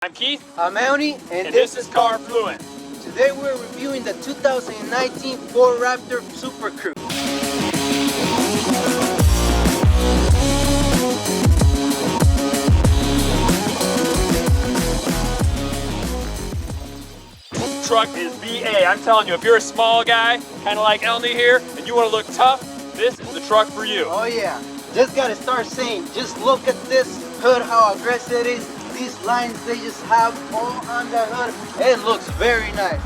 I'm Keith. I'm Elnie, and this is Car Fluent. Today we're reviewing the 2019 Ford Raptor Supercrew. Truck is BA. I'm telling you, if you're a small guy, kind of like Elnie here, and you want to look tough, this is the truck for you. Oh yeah, just gotta start saying, just look at this hood, how aggressive it is. These lines they just have all on the hood. It looks very nice.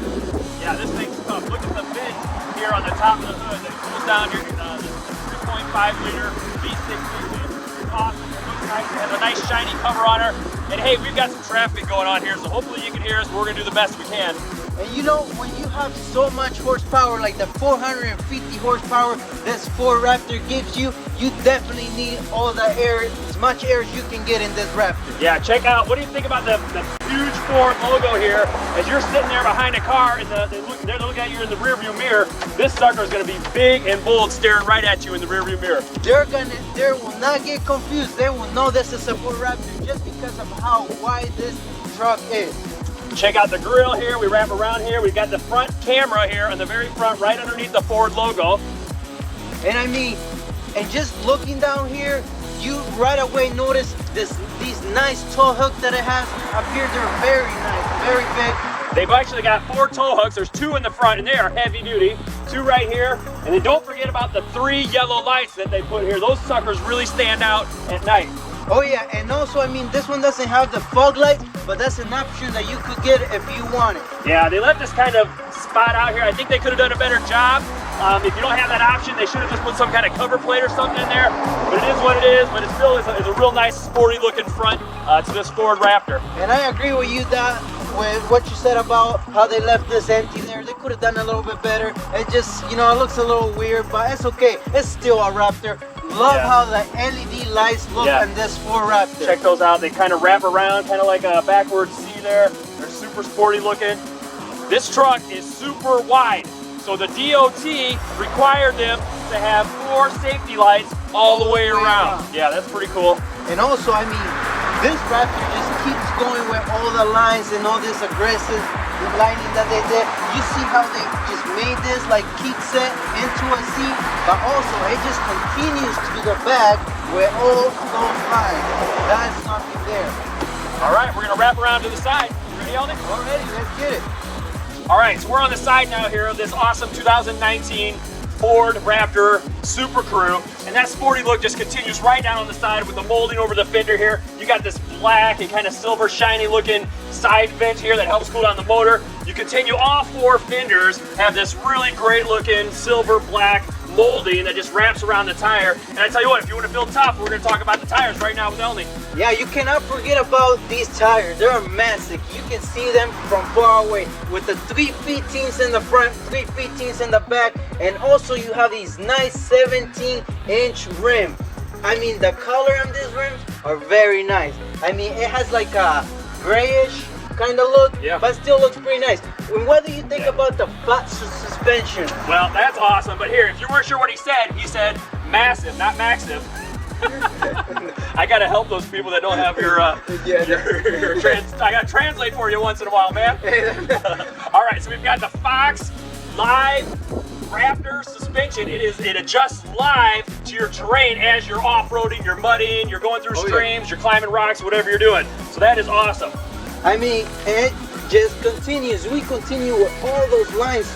Yeah, this thing's tough. Look at the vent here on the top of the hood that cools down your 3.5 liter V6 engine. It's awesome. It looks nice. It has a nice shiny cover on her. And hey, we've got some traffic going on here, so hopefully you can hear us. We're gonna do the best we can. And you know, when you have so much horsepower, like the 450 horsepower this Ford Raptor gives you, you definitely need all the air, as much air as you can get in this Raptor. Yeah, check out, what do you think about the huge Ford logo here? As you're sitting there behind a car and they're looking at you in the rearview mirror, this sucker is going to be big and bold staring right at you in the rearview mirror. They will not get confused. They will know this is a Ford Raptor just because of how wide this truck is. Check out the grill here. We wrap around here. We've got the front camera here on the very front, right underneath the Ford logo. And I mean, and just looking down here, you right away notice these nice tow hooks that it has up here. They're very nice, very big. They've actually got 4 tow hooks. There's 2 in the front, and they are heavy duty. 2 right here. And then don't forget about the 3 yellow lights that they put here. Those suckers really stand out at night. Oh yeah, and also, I mean, this one doesn't have the fog lights, but that's an option that you could get if you want it. Yeah, they left this kind of spot out here. I think they could have done a better job. If you don't have that option, they should have just put some kind of cover plate or something in there. But it is what it is, but it still is a real nice sporty looking front to this Ford Raptor. And I agree with you, Dad, with what you said about how they left this empty there. They could have done a little bit better. It just, you know, it looks a little weird, but it's okay. It's still a Raptor. Love how the LED lights look on this Ford Raptor. Check those out. They kind of wrap around, kind of like a backwards C there. They're super sporty looking. This truck is super wide. So the DOT required them to have 4 safety lights all the way around. Yeah, that's pretty cool. And also, I mean, this Raptor just keeps going with all the lines and all this aggressive lighting that they did. You see how they just made this like keep set into a seat, but also it just continues to the back with all those lines. That's nothing there. All right, we're gonna wrap around to the side. You ready, Elnie? Already, let's get it. All right, so we're on the side now here of this awesome 2019 Ford Raptor Supercrew, and that sporty look just continues right down on the side with the molding over the fender here. You got this black and kind of silver shiny looking side vent here that helps cool down the motor. You continue, all 4 fenders have this really great looking silver black molding that just wraps around the tire. And I tell you what, if you want to feel tough, we're going to talk about the tires right now with Elnie. Yeah, you cannot forget about these tires. They're massive. You can see them from far away with the 315s in the front, 315s in the back, and also you have these nice 17-inch rims. I mean, the color on these rims are very nice. I mean, it has like a grayish kind of look, but still looks pretty nice. And what do you think about the flat suspension? Well, that's awesome, but here, if you weren't sure what he said massive, not maxive. I gotta help those people that don't have your I gotta translate for you once in a while, man. All right, so we've got the Fox Live Raptor suspension. It adjusts live to your terrain as you're off-roading, you're mudding, you're going through streams, you're climbing rocks, whatever you're doing. So that is awesome. I mean, it just continues. We continue with all those lines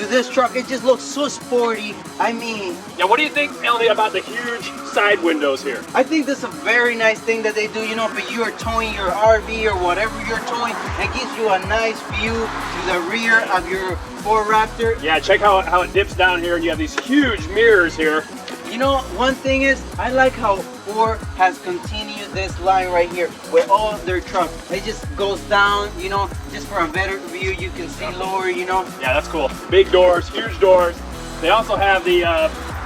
to this truck. It just looks so sporty. I mean, now what do you think, Elnie, about the huge side windows here? I think this is a very nice thing that they do. You know, if you are towing your RV or whatever you're towing, it gives you a nice view to the rear of your Ford Raptor. Yeah, check how it dips down here, and you have these huge mirrors here. You know, one thing is, I like how Ford has continued this line right here with all their trucks. It just goes down, you know, just for a better view. You can see lower, you know. Yeah, that's cool. Big doors, huge doors. They also have the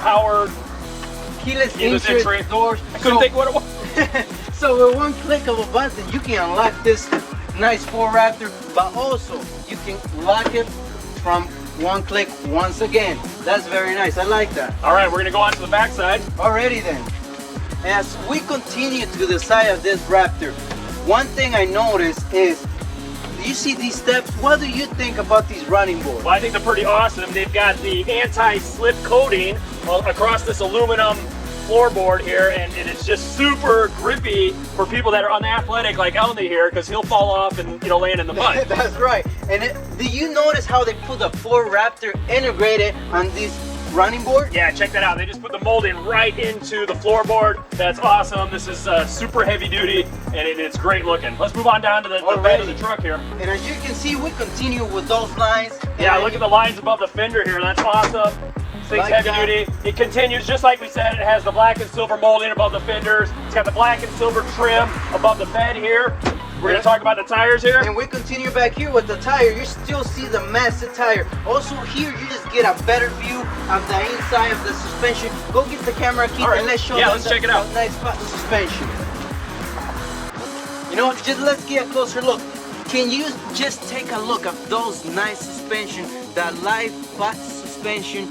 power keyless entry doors. I couldn't think what it was. So with one click of a button, you can unlock this nice Ford Raptor, but also you can lock it from one click once again. That's very nice. I like that. All right, we're gonna go on to the back side. Alrighty then. As we continue to the side of this Raptor, one thing I noticed is, you see these steps? What do you think about these running boards? Well, I think they're pretty awesome. They've got the anti-slip coating across this aluminum floorboard here, and it's just super grippy for people that are unathletic like Elney here, because he'll fall off and, you know, land in the mud. That's right. And do you notice how they put the Ford Raptor integrated on this running board? Yeah, check that out. They just put the molding right into the floorboard. That's awesome. This is super heavy duty, and it's great looking. Let's move on down to the bed of the truck here. And as you can see, we continue with those lines. Yeah, look at the lines above the fender here. That's awesome. This thing's heavy duty. It continues just like we said. It has the black and silver molding above the fenders. It's got the black and silver trim above the bed here. We're going to talk about the tires here. And we continue back here with the tire. You still see the massive tire. Also here, you just get a better view of the inside of the suspension. Go get the camera, Keith, and let's show them let's check it out. Nice suspension. You know, just let's get a closer look. Can you just take a look at those nice suspension, that live butt suspension?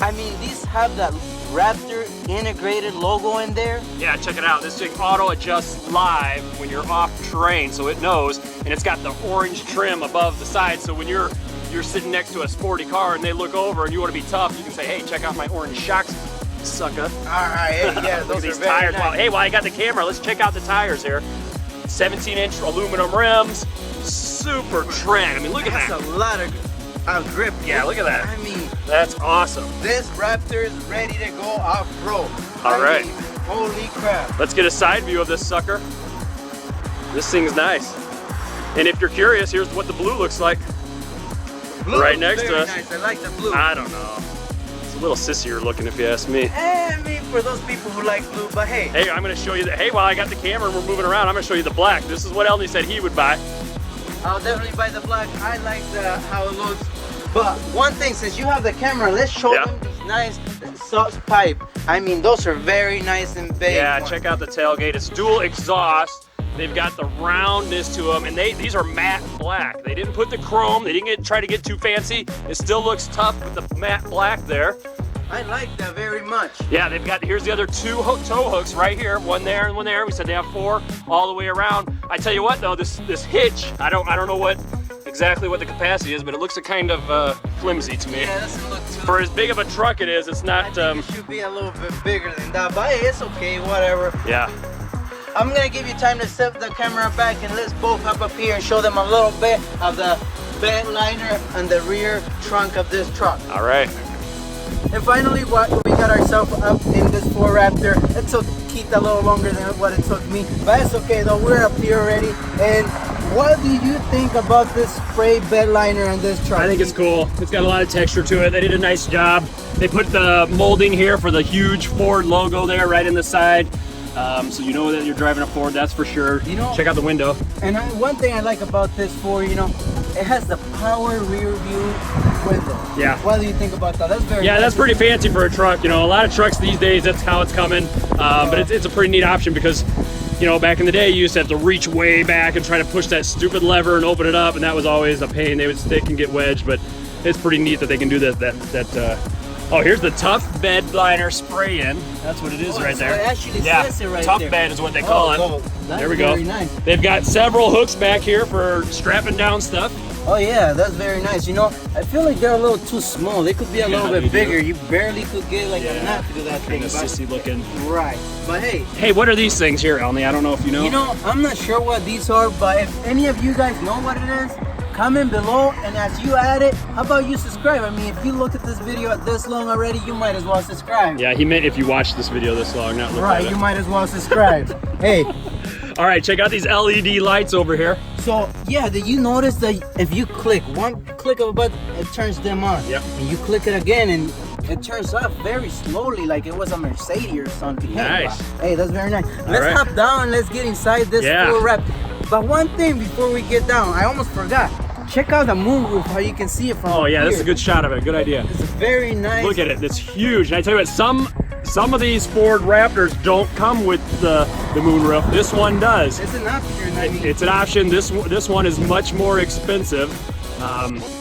I mean, these have that Raptor integrated logo in there. Yeah, check it out. This thing auto adjusts live when you're off terrain, so it knows, and it's got the orange trim above the side, so when you're sitting next to a sporty car and they look over and you want to be tough, you can say, hey, check out my orange shocks, sucker. All right, yeah, those are these tires. Nice. Well, hey, while I got the camera, let's check out the tires here. 17-inch aluminum rims, super trim. I mean, look at that. That's a lot of grip. Yeah, look at that. I mean, that's awesome. This Raptor is ready to go off-road. All right. Holy crap. Let's get a side view of this sucker. This thing's nice. And if you're curious, here's what the blue looks like. Blue right next to us. Nice. I like the blue. I don't know. It's a little sissier looking if you ask me. I mean, for those people who like blue, but hey. Hey, I'm gonna show you that. Hey, while I got the camera and we're moving around, I'm gonna show you the black. This is what Elney said he would buy. I'll definitely buy the black. I like how it looks. But one thing, since you have the camera, let's show them these nice exhaust pipe. I mean, those are very nice and big. Yeah, check out the tailgate. It's dual exhaust. They've got the roundness to them, and these are matte black. They didn't put the chrome. They didn't try to get too fancy. It still looks tough with the matte black there. I like that very much. Yeah, they've got, here's the other two tow hooks right here, one there and one there. We said they have 4 all the way around. I tell you what though, this hitch, I don't know exactly what the capacity is, but it looks kind of flimsy to me. Yeah, it doesn't look too... For as big of a truck it is, it's not... I think it should be a little bit bigger than that, but hey, it's okay, whatever. Yeah. I'm gonna give you time to set the camera back and let's both hop up here and show them a little bit of the bed liner and the rear trunk of this truck. All right. And finally, we got ourselves up in this Ford Raptor. It took Keith a little longer than what it took me, but it's okay though, we're up here already. And what do you think about this spray bed liner on this truck? I think it's cool. It's got a lot of texture to it. They did a nice job. They put the molding here for the huge Ford logo there right in the side. So you know that you're driving a Ford, that's for sure. You know, check out the window. And one thing I like about this Ford, you know, it has the power rear view window. Yeah. What do you think about that? That's very nice. That's pretty fancy for a truck. You know, a lot of trucks these days, that's how it's coming. But it's a pretty neat option because, you know, back in the day, you used to have to reach way back and try to push that stupid lever and open it up, and that was always a pain. They would stick and get wedged, but it's pretty neat that they can do that. Oh, here's the tough bed liner spray in. That's what it is right there. It actually says it right tough there. Bed is what they call it. There we go. Nice. They've got several hooks back here for strapping down stuff. Oh yeah, that's very nice. You know, I feel like they're a little too small. They could be a little bit bigger. You barely could get like a knot through that thing. Kind of sissy looking. Right. But hey. Hey, what are these things here, Elney? I don't know if you know. You know, I'm not sure what these are, but if any of you guys know what it is, comment below, and as you add it, how about you subscribe? I mean, if you look at this video this long already, you might as well subscribe. Yeah, he meant if you watch this video this long, not look at it. You might as well subscribe. Hey. All right, check out these LED lights over here. So, yeah, did you notice that if you click one click of a button, it turns them on? Yep. And you click it again, and it turns off very slowly, like it was a Mercedes or something. Nice. Hey, that's very nice. Let's hop down, let's get inside this Ford Raptor. But one thing before we get down, I almost forgot. Check out the moonroof, how you can see it from Oh yeah, here. this is a good shot of it. Good idea. It's very nice. Look at it. It's huge. And I tell you what, some of these Ford Raptors don't come with the moonroof. This one does. It's an option. I mean, it's an option. This one is much more expensive.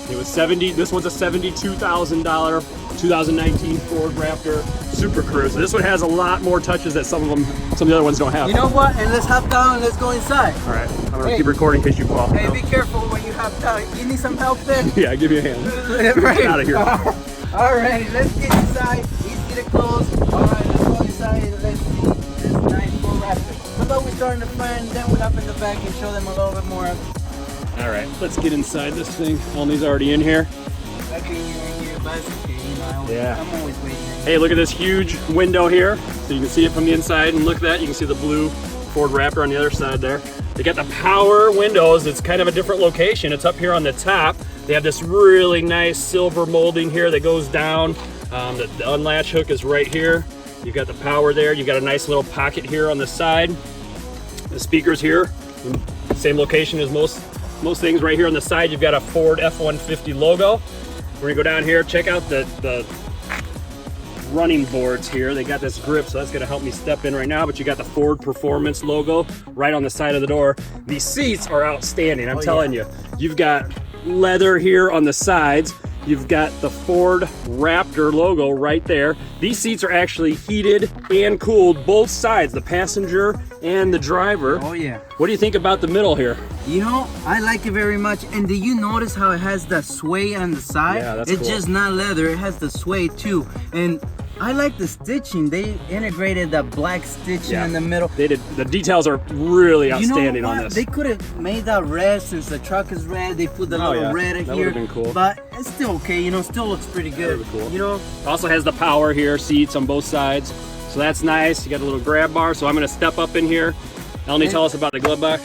It was $70. This one's a $72,000 2019 Ford Raptor Supercrew. So this one has a lot more touches that some of the other ones don't have. You know what? And let's hop down and let's go inside. All right, I'm gonna keep recording in case you fall. Hey, be careful when you hop down. You need some help there? Yeah, give me a hand. Right. Get out of here. Alrighty, let's get inside. Easy to close. Alright, let's go inside and let's see this nice Ford Raptor. How about we start in the front and then we'll hop in the back and show them a little bit more. All right, let's get inside this thing. Only's already in here. Okay, you're in here, but it's okay. You know, I'm always waiting. Hey, look at this huge window here. So you can see it from the inside, and look at that. You can see the blue Ford Raptor on the other side there. They got the power windows. It's kind of a different location. It's up here on the top. They have this really nice silver molding here that goes down. The unlatch hook is right here. You've got the power there. You've got a nice little pocket here on the side. The speakers here, same location as most things. Right here on the side, you've got a Ford F-150 logo. We're gonna go down here, check out the running boards here. They got this grip, so that's gonna help me step in right now, but you got the Ford Performance logo right on the side of the door. These seats are outstanding, I'm telling you. You've got leather here on the sides. You've got the Ford Raptor logo right there. These seats are actually heated and cooled, both sides, the passenger and the driver. Oh yeah. What do you think about the middle here? You know, I like it very much. And do you notice how it has the sway on the side? Yeah, that's It's cool. just not leather, it has the sway too. And I like the stitching. They integrated the black stitching in the middle. They did. The details are really outstanding on this. They could have made that red since the truck is red. They put the little red that here. would have been cool. But it's still okay, you know, still looks pretty good. That would be cool. You know, Also has the power here, seats on both sides. So that's nice. You got a little grab bar. So I'm gonna step up in here. Eleni, tell us about the glove box.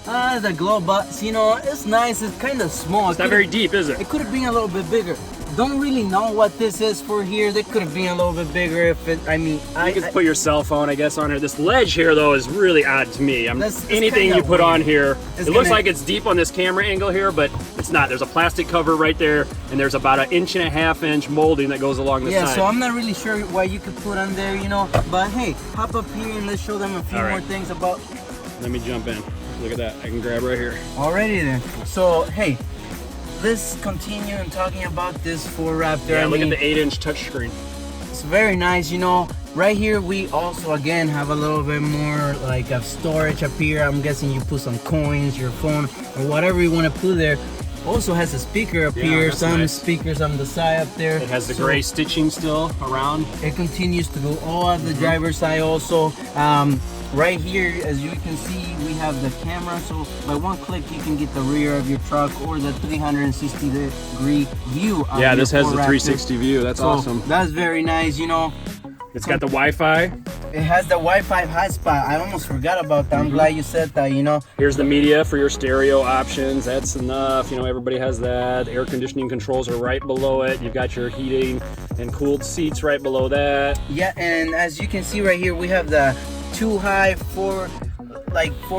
the glove box, you know, it's nice. It's kind of small. It's not very deep, is it? It could have been a little bit bigger. Don't really know what this is for here. They could have been a little bit bigger if it, I mean, You can put your cell phone, I guess, on here. This ledge here, though, is really odd to me. Anything you put on here, it looks like it's deep on this camera angle here, but it's not. There's a plastic cover right there, and there's about 1.5 inch molding that goes along the side. Yeah, so I'm not really sure what you could put on there, you know, but hey, hop up here and let's show them a few more things about. Let me jump in. Look at that. I can grab right here. Alrighty then. So, hey, let's continue and talking about this Ford Raptor. Yeah, look at the 8-inch touchscreen. It's very nice, you know. Right here, we also again have a little bit more like of storage up here. I'm guessing you put some coins, your phone, or whatever you want to put there. Also has a speaker up here, some speakers on the side up there. It has the gray stitching still around. It continues to go all on the driver's side also. Right here, as you can see, we have the camera, so by one click you can get the rear of your truck or the 360-degree view of Yeah, this has the Ford Raptor. 360 view. That's awesome. That's very nice, you know. It's got the Wi-Fi. It has the Wi-Fi hotspot. I almost forgot about that. I'm glad you said that, you know. Here's the media for your stereo options. That's enough. You know, everybody has that. Air conditioning controls are right below it. You've got your heating and cooled seats right below that. Yeah, and as you can see right here, we have the 2 high, 4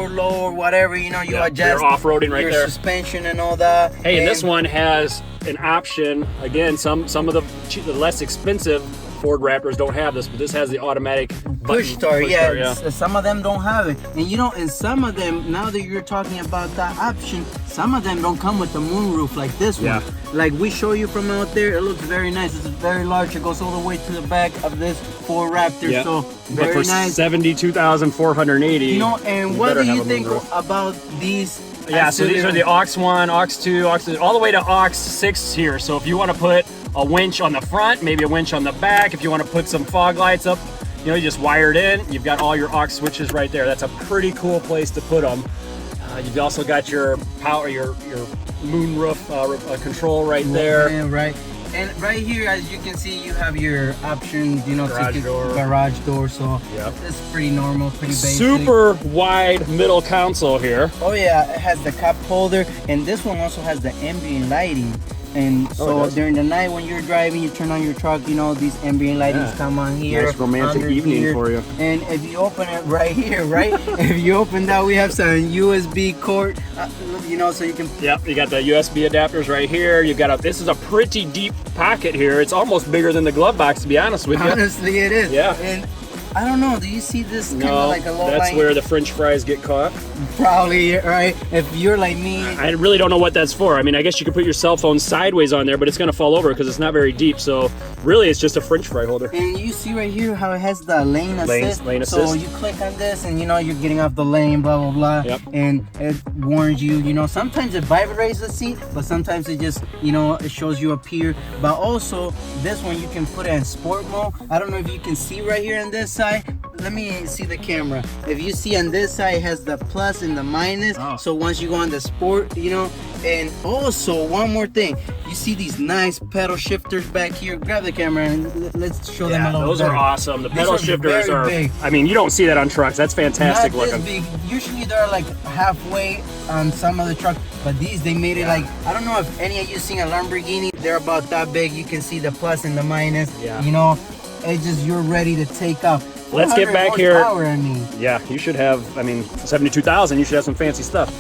low, or whatever, you know, you adjust your off-roading right your there. suspension and all that. Hey, and this one has an option. Again, some of the less expensive Ford Raptors don't have this, but this has the automatic push start. Yeah, some of them don't have it, and you know, and some of them, now that you're talking about that option, some of them don't come with the moonroof like this one. Like we show you from out there, it looks very nice. It's very large. It goes all the way to the back of this Ford Raptor. So very but for nice. $72,480. You know, and what do you think about these? Yeah, so these are the aux 1, aux 2, all the way to aux 6 here. So if you want to put a winch on the front, maybe a winch on the back, if you want to put some fog lights up, you know, you just wire it in. You've got all your aux switches right there. That's a pretty cool place to put them. You've also got your power, your moonroof control right there. Yeah, right. And right here, as you can see, you have your options, you know, garage door. So it's pretty normal, pretty basic. Super wide middle console here. Oh yeah, it has the cup holder, and this one also has the ambient lighting. And so during the night when you're driving, you turn on your truck, you know, these ambient lightings come on here. Nice romantic evening here. for you. And if you open it right here, right? If you open that, we have some USB cord, you know, so you can... Yep, you got the USB adapters right here. You've got this is a pretty deep pocket here. It's almost bigger than the glove box, to be honest with you. Honestly, it is. Yeah. And I don't know, do you see this kind of like a low that's line? where the French fries get caught. Probably, right? If you're like me. I really don't know what that's for. I mean, I guess you could put your cell phone sideways on there, but it's going to fall over because it's not very deep. So Really, it's just a French fry holder. And you see right here how it has the lane assist. Lane So assist. you click on this and you know you're getting off the lane, blah, blah, blah. Yep. And it warns you, you know, sometimes it vibrates the seat, but sometimes it just, you know, it shows you up here. But also this one you can put it in sport mode. I don't know if you can see right here on this side. Let me see the camera. If you see on this side, it has the plus and the minus. Oh. So once you go on the sport, you know, and also one more thing, you see these nice pedal shifters back here. Grab the camera and let's show them a little those better. are awesome. The These pedal are shifters very are, big. I mean, you don't see that on trucks. That's fantastic Not looking. this big. Usually they're like halfway on some of the trucks, but these, they made it like, I don't know if any of you seen a Lamborghini, they're about that big. You can see the plus and the minus. Yeah. You know, it's just, you're ready to take off. Let's get 400 back here. horsepower, I mean. Yeah, you should have, I mean, 72,000, you should have some fancy stuff.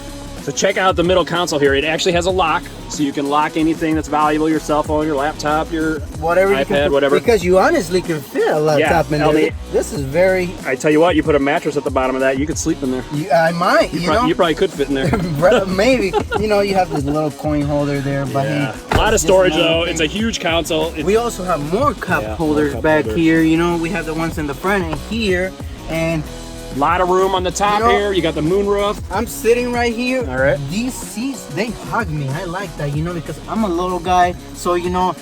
So check out the middle console here. It actually has a lock, so you can lock anything that's valuable, your cell phone, your laptop, your Whatever you iPad, can, whatever. Because you honestly can fit a laptop in there. This is very, I tell you what, you put a mattress at the bottom of that, you could sleep in there. I might, you know. You probably could fit in there. Maybe. You know, you have this little coin holder there, but Yeah. hey, A lot of it's just storage another though. thing. It's a huge console. We also have more cup Yeah, holders more cup back holders. here. You know, we have the ones in the front and here, and A lot of room on the top You know- here. You got the moonroof. I'm sitting right here. All right. These seats, they hug me. I like that, you know, because I'm a little guy. So, you know,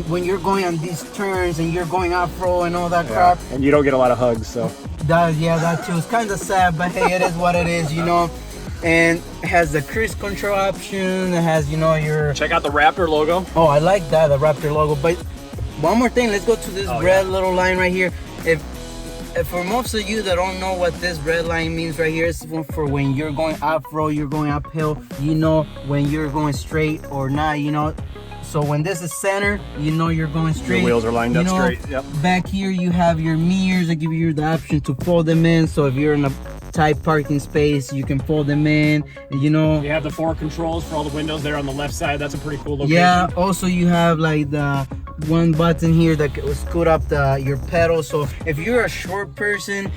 when you're going on these turns and you're going off-road and all that crap, And you don't get a lot of hugs, so. that too. It's kind of sad, but hey, it is what it is, you know. And it has the cruise control option. It has, you know, your... Check out the Raptor logo. Oh, I like that, the Raptor logo. But one more thing, let's go to this red little line right here. If for most of you that don't know what this red line means right here, it's for when you're going off-road, you're going uphill, you know when you're going straight or not, you know. So when this is center, you know you're going straight. The wheels are lined You up know, straight. Yep. Back here you have your mirrors that give you the option to fold them in. So if you're in a tight parking space, you can fold them in, you know. You have the 4 controls for all the windows there on the left side. That's a pretty cool location. Yeah, also you have like the one button here that will scoot up your pedal. So if you're a short person,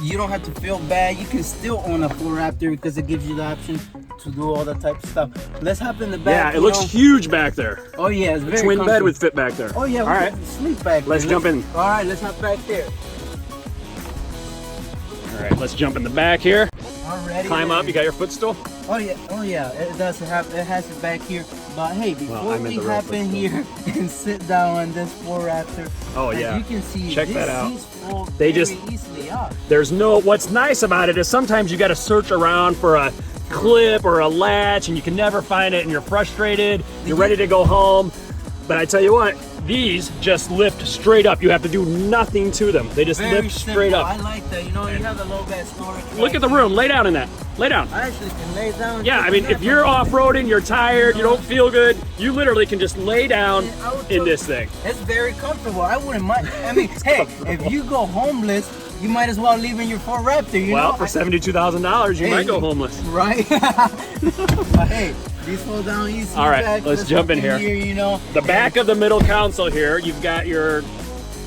you don't have to feel bad. You can still own a Ford Raptor because it gives you the option to do all that type of stuff. Let's hop in the back. Yeah, it looks huge back there. Oh yeah, it's very Twin bed comfy. would fit back there. Oh yeah, all right. Sleep back. Let's jump in. All right, let's hop back there. All right, let's jump in the back here. Already. Climb up. You got your footstool. Oh yeah, it does have, it has it back here. But hey, before I'm in we the real hop in here and sit down on this Ford Raptor, Oh, as yeah. you can see, Check this that out. seats fold They very just- easily up. There's no, what's nice about it is sometimes you got to search around for a clip or a latch and you can never find it and you're frustrated. You're ready to go home. But I tell you what, these just lift straight up. You have to do nothing to them. They just Very lift simple. straight I up. like that. You know, you have the low bed storage. Look at the room. Lay down in that. Lay down. I actually can lay down. Yeah, I mean, if you're off-roading, you're tired, you don't feel good, you literally can just lay down in this thing. It's very comfortable. I wouldn't mind. I mean, hey, if you go homeless, you might as well live in your Ford Raptor. You Well, know? for $72,000, you Hey, might go homeless. Right? But hey, these fold down easy. All right, back. let's jump in hop here. You know, The back of the middle console here, you've got your,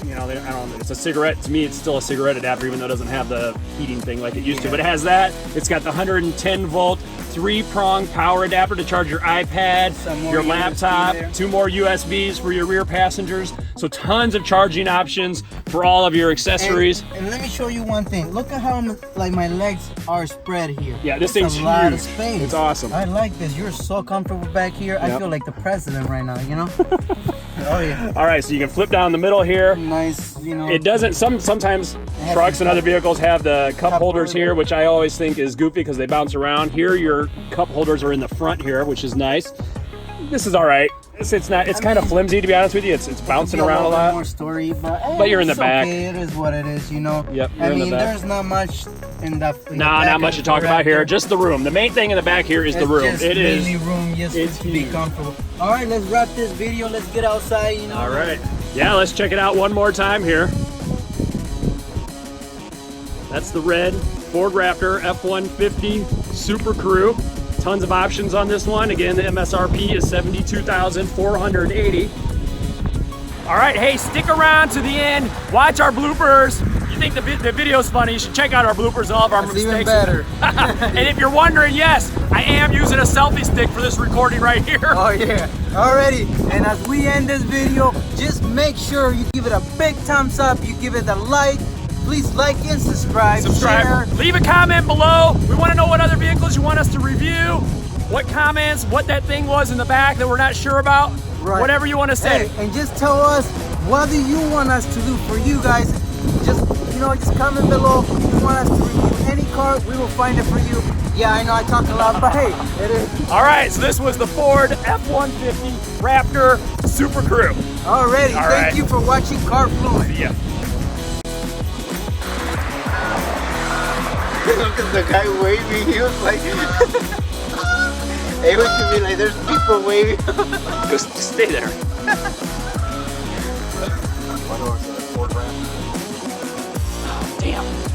you know, I don't know, it's a cigarette. To me, it's still a cigarette adapter, even though it doesn't have the heating thing like it used to. But it has that. It's got the 110 volt, 3-prong power adapter to charge your iPad, Some more your USB laptop, there. 2 more USBs for your rear passengers. So tons of charging options for all of your accessories. And let me show you one thing. Look at how like my legs are spread here. Yeah, this That's thing's a lot of huge. space. It's awesome. I like this. You're so comfortable back here. I Yep. feel like the president right now. You know? Oh yeah. All right, so you can flip down the middle here. Nice. You know. It doesn't, sometimes has trucks the and other vehicles have the cup holders holder. here, which I always think is goofy because they bounce around. Here, your cup holders are in the front here, which is nice. This is all right. It's not, it's kind of flimsy, to be honest with you. It's bouncing Be a around a little bit lot. more story, but, hey, But you're in the it's back. Okay. It is what it is, you know. Yep, I you're in the mean, back. there's not much in the. Nah, not much to talk about here. Just the room. The main thing in the back here is the room. Just It is. mainly room, just it's to be huge. comfortable. All right, let's wrap this video. Let's get outside. You know. All right. Yeah, let's check it out one more time here. That's the red Ford Raptor F-150 Supercrew. Tons of options on this one. Again, the MSRP is $72,480. All right, hey, stick around to the end. Watch our bloopers. You think the video's funny, you should check out our bloopers and all of our That's mistakes. even better. And if you're wondering, yes, I am using a selfie stick for this recording right here. Oh yeah, already. And as we end this video, just make sure you give it a big thumbs up, you give it a like. Please like and subscribe. Share. Leave a comment below. We want to know what other vehicles you want us to review. What comments, what that thing was in the back that we're not sure about. Right. Whatever you want to say. Hey, and just tell us, what do you want us to do for you guys? Just comment below. If you want us to review any car, we will find it for you. Yeah, I know I talk a lot, but hey, it is. All right, so this was the Ford F-150 Raptor Supercrew. Alrighty, All thank right. you for watching Car Fluent. See ya. Look at the guy waving. He was like, it was to be like, there's people waving. Just stay there. Damn.